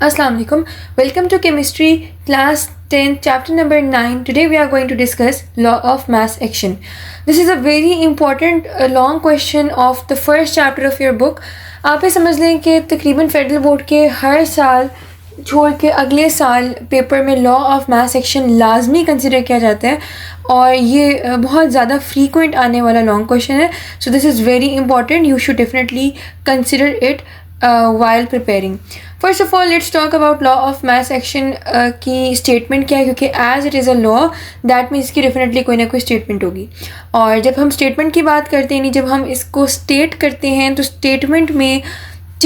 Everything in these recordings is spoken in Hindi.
Assalamu alaikum. Welcome to chemistry class 10 chapter number 9. Today we are going to discuss law of mass action. This is a very important long question of the first chapter of your book. आप ये समझ लें कि तकरीबन फेडरल बोर्ड के हर साल छोड़ के अगले साल पेपर में लॉ ऑफ मास एक्शन लाजमी कंसिडर किया जाता है और ये बहुत ज़्यादा फ्रीक्वेंट आने वाला लॉन्ग क्वेश्चन है. So this is very important. You should definitely consider it while preparing. First of all, let's talk about law of mass action की statement क्या है, क्योंकि as it is a law that means कि definitely कोई ना कोई statement होगी. और जब हम statement की बात करते हैं, जब हम इसको state करते हैं तो statement में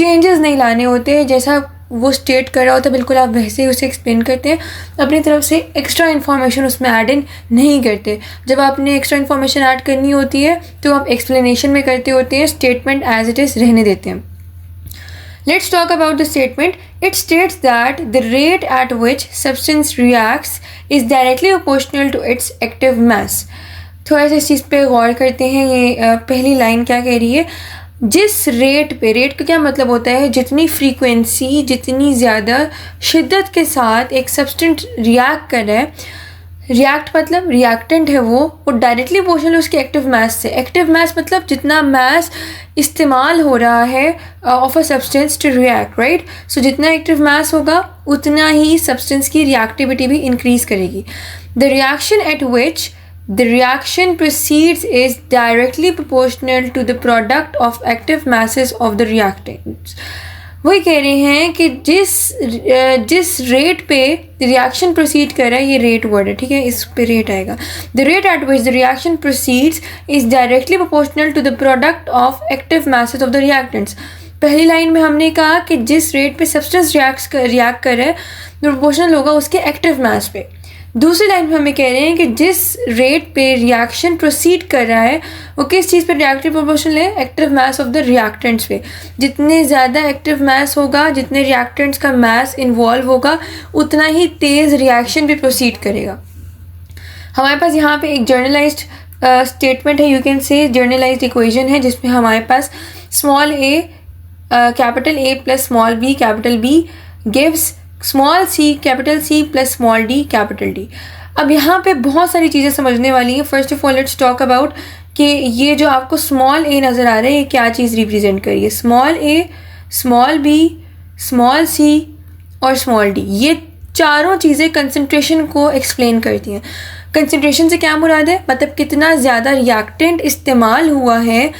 changes नहीं लाने होते. जैसा वो स्टेट कर रहा होता है बिल्कुल आप वैसे ही उसे एक्सप्लेन करते हैं, अपनी तरफ से एक्स्ट्रा इन्फॉर्मेशन उसमें ऐड इन नहीं करते. जब आपने एक्स्ट्रा इन्फॉर्मेशन ऐड करनी होती है तो आप एक्सप्लेनेशन में करते होते हैं, स्टेटमेंट एज इट इज़ रहने देते हैं. Let's talk about the statement. It states that the rate at which substance reacts is directly proportional to its active mass. थोड़ा सा इस चीज़ पे गौर करते हैं. ये पहली लाइन क्या कह रही है, जिस रेट पे, रेट का क्या मतलब होता है, जितनी फ्रीक्वेंसी, जितनी ज़्यादा शिद्दत के साथ एक सब्सटेंस रिएक्ट कर रहा है, रिएक्ट मतलब रिएक्टेंट है वो डायरेक्टली प्रोपोर्शनल है उसके एक्टिव मास से. एक्टिव मास मतलब जितना मास इस्तेमाल हो रहा है of a substance to react, right. So जितना एक्टिव मास होगा उतना ही सब्सटेंस की रिएक्टिविटी भी इंक्रीज करेगी. The reaction at which the reaction proceeds is directly proportional to the product of active masses of the reactants. वही कह रहे हैं कि जिस रेट पे रिएक्शन प्रोसीड कर रहा है, ये रेट वर्ड है, ठीक है, इस पे रेट आएगा. The rate at which the reaction proceeds is directly proportional to the product of active masses of the reactants. पहली लाइन में हमने कहा कि जिस रेट पे सब्सटेंस रिएक्ट कर रहा है प्रोपोर्शनल होगा उसके एक्टिव मास पे. दूसरी लाइन में हमें कह रहे हैं कि जिस रेट पे रिएक्शन प्रोसीड कर रहा है वो किस चीज़ पे डायरेक्टली प्रोपोर्शनल है, active mass of the reactants पे. जितने ज़्यादा एक्टिव मास होगा, जितने रिएक्टेंट्स का मास इन्वॉल्व होगा, उतना ही तेज़ रिएक्शन भी प्रोसीड करेगा. हमारे पास यहाँ पे एक जर्नलाइज्ड स्टेटमेंट है, you can say generalized equation है, जिसमें हमारे पास small A capital A plus small B capital B gives small C capital C plus small D capital D. अब यहाँ पे बहुत सारी चीज़ें समझने वाली हैं. First of all let's talk about कि ये जो आपको स्मॉल ए नज़र आ रहा है ये क्या चीज़ रिप्रेजेंट कर रही है. स्मॉल ए, स्मॉल बी, स्मॉल सी और स्मॉल डी, ये चारों चीज़ें कंसंट्रेशन को एक्सप्लेन करती हैं. कंसंट्रेशन से क्या मुराद है, मतलब कितना ज़्यादा रिएक्टेंट इस्तेमाल हुआ है,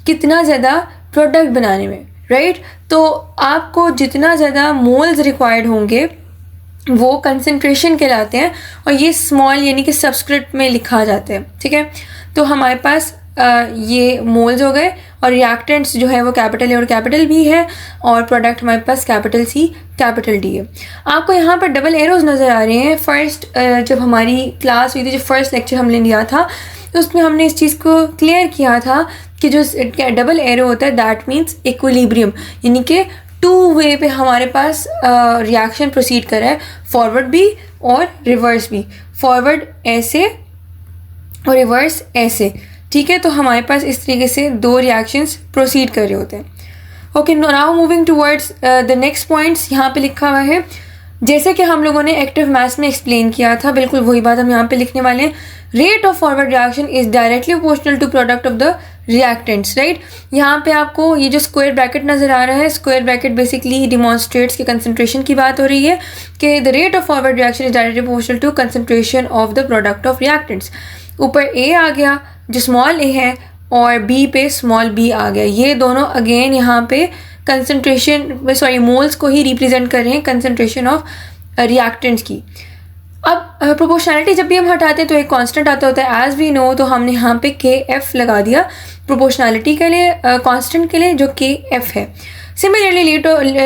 कितना ज़्यादा प्रोडक्ट बनाने में, राइट. तो आपको जितना ज़्यादा मोल्स रिक्वायर्ड होंगे वो कंसंट्रेशन कहलाते हैं और ये स्मॉल यानी कि सबस्क्रिप्ट में लिखा जाता है, ठीक है. तो हमारे पास ये मोल्स हो गए और रिएक्टेंट्स जो है वो कैपिटल ए और कैपिटल बी है और प्रोडक्ट हमारे पास कैपिटल सी कैपिटल डी है. आपको यहाँ पर डबल एरोज नज़र आ रहे हैं. फर्स्ट जब हमारी क्लास हुई थी, जो फर्स्ट लेक्चर हमने लिया था, तो उसमें हमने इस चीज़ को क्लियर किया था कि जो डबल एरो होता है दैट मीन्स इक्विलिब्रियम, यानी कि टू वे पे हमारे पास रिएक्शन प्रोसीड कर रहा है, फॉरवर्ड भी और रिवर्स भी. फॉरवर्ड ऐसे और रिवर्स ऐसे, ठीक है. तो हमारे पास इस तरीके से दो रिएक्शंस प्रोसीड कर रहे होते हैं. Okay, now moving towards the next points. यहाँ पे लिखा हुआ है जैसे कि हम लोगों ने एक्टिव मास में एक्सप्लेन किया था, बिल्कुल वही बात हम यहाँ पे लिखने वाले हैं. Rate of forward reaction is directly proportional to product of the reactants, right. यहाँ पे आपको ये जो स्क्वायर ब्रैकेट नज़र आ रहा है, स्क्वायर ब्रैकेट बेसिकली डिमॉन्स्ट्रेट्स कि कंसंट्रेशन की बात हो रही है कि the rate of forward reaction is directly proportional to concentration of the product of reactants. ऊपर ए आ गया जो स्मॉल ए है और बी पे स्मॉल बी आ गया. ये दोनों अगेन यहाँ पे कंसंट्रेशन मोल्स को ही रिप्रेजेंट कर रहे हैं, कंसंट्रेशन ऑफ रिएक्टेंट्स की. अब प्रोपोर्शनैलिटी जब भी हम हटाते हैं तो एक कांस्टेंट आता होता है, एज वी नो. तो हमने यहाँ पे के एफ लगा दिया प्रोपोर्शनैलिटी के लिए, कांस्टेंट के लिए, जो के एफ है. Similarly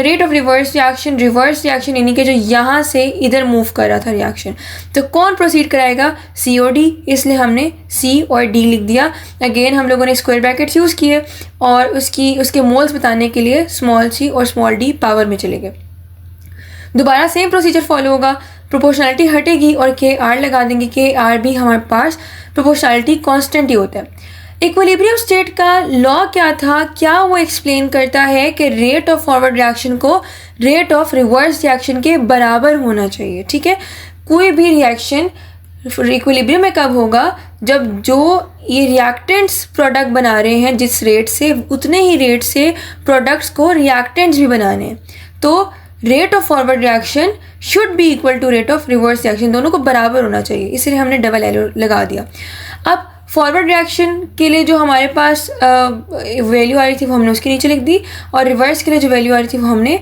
rate of reverse reaction यानी कि जो यहाँ से इधर मूव कर रहा था रिएक्शन, तो कौन प्रोसीड कराएगा, सी और डी, इसलिए हमने सी और डी लिख दिया. अगेन हम लोगों ने स्क्वायर ब्रैकेट्स यूज़ किए और उसके मोल्स बताने के लिए स्मॉल सी और स्मॉल डी पावर में चले गए. दोबारा सेम प्रोसीजर फॉलो होगा, प्रोपोर्शनैलिटी हटेगी और के आर लगा देंगे. के आर भी हमारे पास प्रोपोर्शनैलिटी कांस्टेंट ही होता है. इक्विलिब्रियम स्टेट का लॉ क्या था, क्या वो एक्सप्लेन करता है कि रेट ऑफ फॉरवर्ड रिएक्शन को रेट ऑफ रिवर्स रिएक्शन के बराबर होना चाहिए। ठीक है, कोई भी रिएक्शन इक्विलिब्रियम में कब होगा, जब जो ये रिएक्टेंट्स प्रोडक्ट बना रहे हैं जिस रेट से, उतने ही रेट से प्रोडक्ट्स को रिएक्टेंट्स भी बनाने हैं। तो rate of forward reaction should be equal to rate of reverse reaction, दोनों को बराबर होना चाहिए, इसलिए हमने डबल एरो लगा दिया। अब फॉरवर्ड रिएक्शन के लिए जो हमारे पास वैल्यू आ रही थी वो हमने उसके नीचे लिख दी, और रिवर्स के लिए जो वैल्यू आ रही थी वो हमने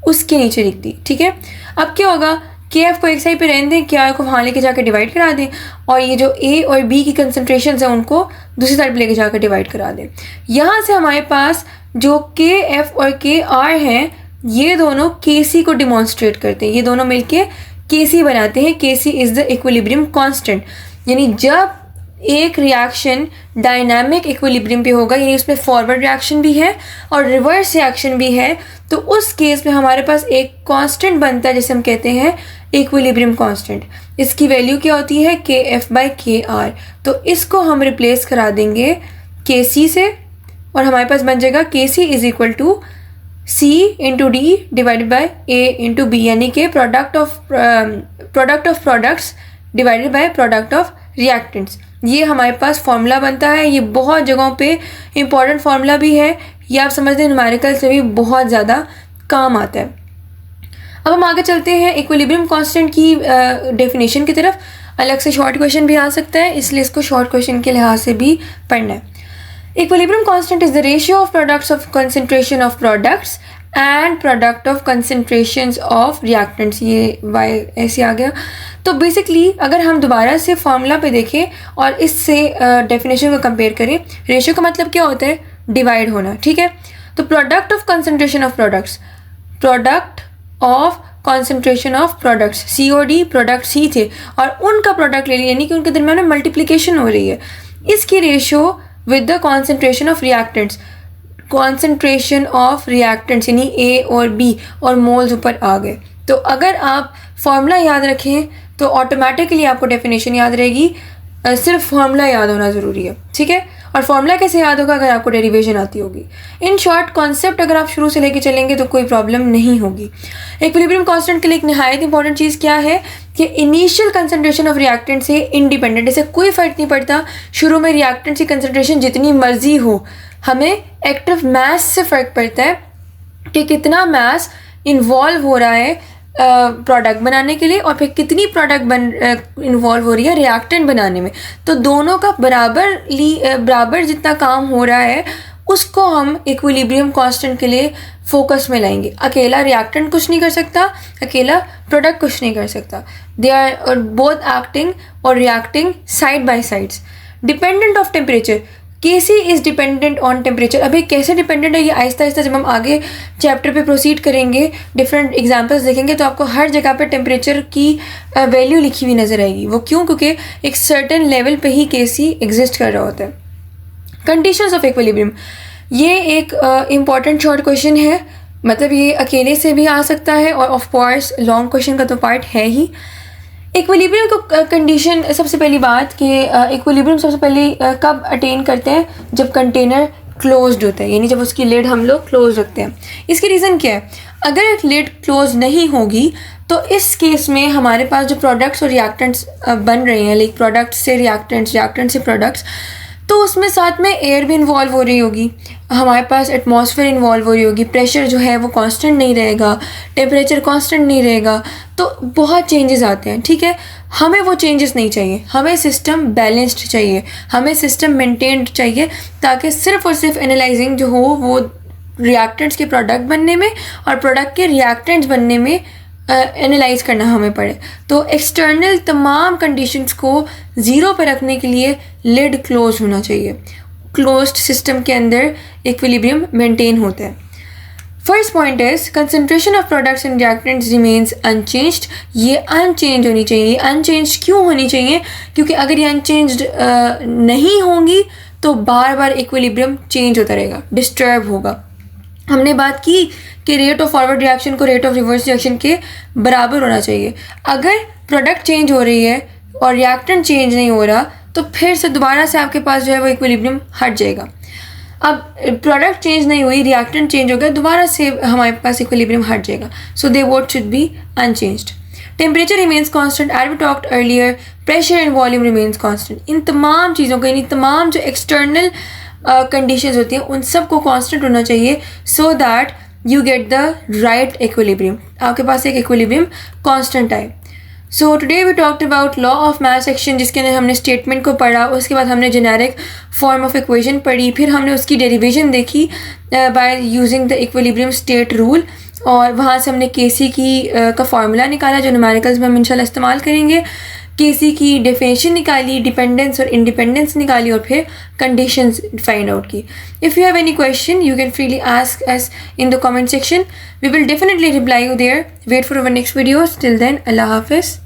उसके नीचे लिख दी। ठीक है, अब क्या होगा, के एफ को एक साइड पे रहने दें, के आर को वहाँ लेके जाकर डिवाइड करा दें, और ये जो ए और बी की कंसनट्रेशन है उनको दूसरी साइड पे लेके जाकर डिवाइड करा दें। यहाँ से हमारे पास जो के एफ और के आर हैं, ये दोनों के सी को डिमॉन्स्ट्रेट करते हैं, ये दोनों मिलके के सी बनाते हैं। के सी इज़ द इक्विलिब्रियम कांस्टेंट, यानी जब एक रिएक्शन डायनामिक इक्विलिब्रियम पे होगा, यानी उसमें फॉरवर्ड रिएक्शन भी है और रिवर्स रिएक्शन भी है, तो उस केस में हमारे पास एक कांस्टेंट बनता है जिसे हम कहते हैं इक्विलिब्रियम कांस्टेंट। इसकी वैल्यू क्या होती है, के एफ बाई के आर। तो इसको हम रिप्लेस करा देंगे के सी से, और हमारे पास बन जाएगा के C is equal to C into D divided by A into B, यानी कि product of products divided by product of reactants. ये हमारे पास फॉर्मूला बनता है, ये बहुत जगहों पे इंपॉर्टेंट फार्मूला भी है, ये आप समझते हैं न्यूमेरिकल से भी बहुत ज़्यादा काम आता है। अब हम आगे चलते हैं इक्विलिब्रियम कांस्टेंट की डेफिनेशन की तरफ। अलग से शॉर्ट क्वेश्चन भी आ सकता है, इसलिए इसको शॉर्ट क्वेश्चन के लिहाज से भी पढ़ना है। Equilibrium constant is the ratio of products of concentration of products and product of concentrations of reactants. ये वाई ऐसे आ गया। तो बेसिकली अगर हम दोबारा से फार्मूला पे देखें और इससे डेफिनेशन को कंपेयर करें, रेशियो का मतलब क्या होता है, डिवाइड होना। ठीक है, तो product of concentration of products, product of concentration of products, C ओ डी प्रोडक्ट सी थे और उनका प्रोडक्ट ले लिया, यानी कि उनके दरमियान में मल्टीप्लिकेशन हो रही है। इसकी ratio with the concentration of reactants, concentration of reactants यानी ए और बी और मोल्स ऊपर आ गए। तो अगर आप फॉर्मूला याद रखें तो ऑटोमेटिकली आपको डेफिनेशन याद रहेगी, सिर्फ फार्मूला याद होना ज़रूरी है। ठीक है, और फार्मूला कैसे याद होगा, अगर आपको डेरिवेशन आती होगी। इन शॉर्ट कॉन्सेप्ट अगर आप शुरू से लेके चलेंगे तो कोई प्रॉब्लम नहीं होगी। इक्विलिब्रियम कांस्टेंट के लिए एक निहायत इंपॉर्टेंट चीज़ क्या है कि इनिशियल कंसंट्रेशन ऑफ रिएक्टेंट से इंडिपेंडेंट, इससे कोई फ़र्क नहीं पड़ता शुरू में रिएक्टेंट की कंसंट्रेशन जितनी मर्जी हो, हमें एक्टिव मास से फ़र्क पड़ता है कि कितना मास इन्वॉल्व हो रहा है प्रोडक्ट बनाने के लिए और फिर कितनी प्रोडक्ट इन्वॉल्व हो रही है रिएक्टेंट बनाने में। तो दोनों का बराबर जितना काम हो रहा है उसको हम इक्विलिब्रियम कांस्टेंट के लिए फोकस में लाएंगे। अकेला रिएक्टेंट कुछ नहीं कर सकता, अकेला प्रोडक्ट कुछ नहीं कर सकता। दे आर बोथ एक्टिंग और reacting side by sides. Dependent of temperature, के सी इज़ डिपेंडेंट ऑन टेम्परेचर। अभी कैसे डिपेंडेंट है ये आहिस्ता आहिस्ता जब हम आगे चैप्टर पे प्रोसीड करेंगे, डिफरेंट एग्जांपल्स देखेंगे तो आपको हर जगह पे टेम्परेचर की वैल्यू लिखी हुई नज़र आएगी। वो क्यों, क्योंकि एक सर्टेन लेवल पे ही के सी एग्जिस्ट कर रहा होता है। कंडीशंस ऑफ इक्विलिब्रियम, ये एक इम्पॉर्टेंट शॉर्ट क्वेश्चन है, मतलब ये अकेले से भी आ सकता है और ऑफ कोर्स लॉन्ग क्वेश्चन का तो पार्ट है ही। इक्विलिब्रियम को कंडीशन, सबसे पहली बात कि इक्विलिब्रियम सबसे पहले कब अटेन करते हैं, जब कंटेनर क्लोज्ड होता है, यानी जब उसकी लिड हम लोग क्लोज रखते हैं। इसकी रीज़न क्या है, अगर एक लिड क्लोज नहीं होगी तो इस केस में हमारे पास जो प्रोडक्ट्स और रिएक्टेंट्स बन रहे हैं, लाइक प्रोडक्ट से रिएक्टेंट्स, रिएक्टेंट से प्रोडक्ट्स, तो उसमें साथ में एयर भी इन्वॉल्व हो रही होगी, हमारे पास एटमॉस्फेयर इन्वॉल्व हो रही होगी, प्रेशर जो है वो कांस्टेंट नहीं रहेगा, टेम्परेचर कांस्टेंट नहीं रहेगा, तो बहुत चेंजेस आते हैं। ठीक है, हमें वो चेंजेस नहीं चाहिए, हमें सिस्टम बैलेंस्ड चाहिए, हमें सिस्टम मेंटेन्ड चाहिए, ताकि सिर्फ और सिर्फ एनालाइजिंग जो हो वो रिएक्टेंट्स के प्रोडक्ट बनने में और प्रोडक्ट के रिएक्टेंट्स बनने में एनालाइज करना हमें पड़े। तो एक्सटर्नल तमाम कंडीशंस को ज़ीरो पर रखने के लिए लिड क्लोज होना चाहिए। क्लोज्ड सिस्टम के अंदर इक्विलिब्रियम मेंटेन होता है। First point is concentration of products and reactants remains unchanged. ये अनचेंज होनी चाहिए। अनचेंज क्यों होनी चाहिए, क्योंकि अगर ये अनचेंज्ड नहीं होंगी तो बार बार इक्विलिब्रियम चेंज होता रहेगा, डिस्टर्ब होगा। हमने बात की कि रेट ऑफ फॉरवर्ड रिएक्शन को रेट ऑफ रिवर्स रिएक्शन के बराबर होना चाहिए। अगर प्रोडक्ट चेंज हो रही है और रिएक्टेंट चेंज नहीं हो रहा तो फिर से दोबारा से आपके पास जो है वो इक्विलिब्रियम हट जाएगा। अब प्रोडक्ट चेंज नहीं हुई, रिएक्टेंट चेंज हो गया, दोबारा से हमारे पास इक्विलिब्रियम हट जाएगा। So they both should be unchanged. Temperature remains constant as we talked earlier, pressure and volume remains constant. इन तमाम चीज़ों को, यानी तमाम जो एक्सटर्नल कंडीशंस होती हैं उन सब को कांस्टेंट होना चाहिए, so that you get the right equilibrium, आपके पास एक इक्विलिब्रियम कांस्टेंट आए। So today we talked about law of mass action, जिसके अंदर हमने स्टेटमेंट को पढ़ा, उसके बाद हमने जेनेरिक फॉर्म ऑफ इक्वेशन पढ़ी, फिर हमने उसकी डेरिवेशन देखी by using the equilibrium state rule, और वहाँ से हमने केसी की का फार्मूला निकाला जो न्यूमेरिकल्स में हम इंशाल्लाह इस्तेमाल करेंगे, केसी की डेफिनेशन निकाली, डिपेंडेंस और इंडिपेंडेंस निकाली, और फिर कंडीशंस फाइंड आउट की। If you have any question you can freely ask us in the comment section, we will definitely reply you there. Wait for our नेक्स्ट वीडियोस, टिल देन अल्लाह हाफिज़।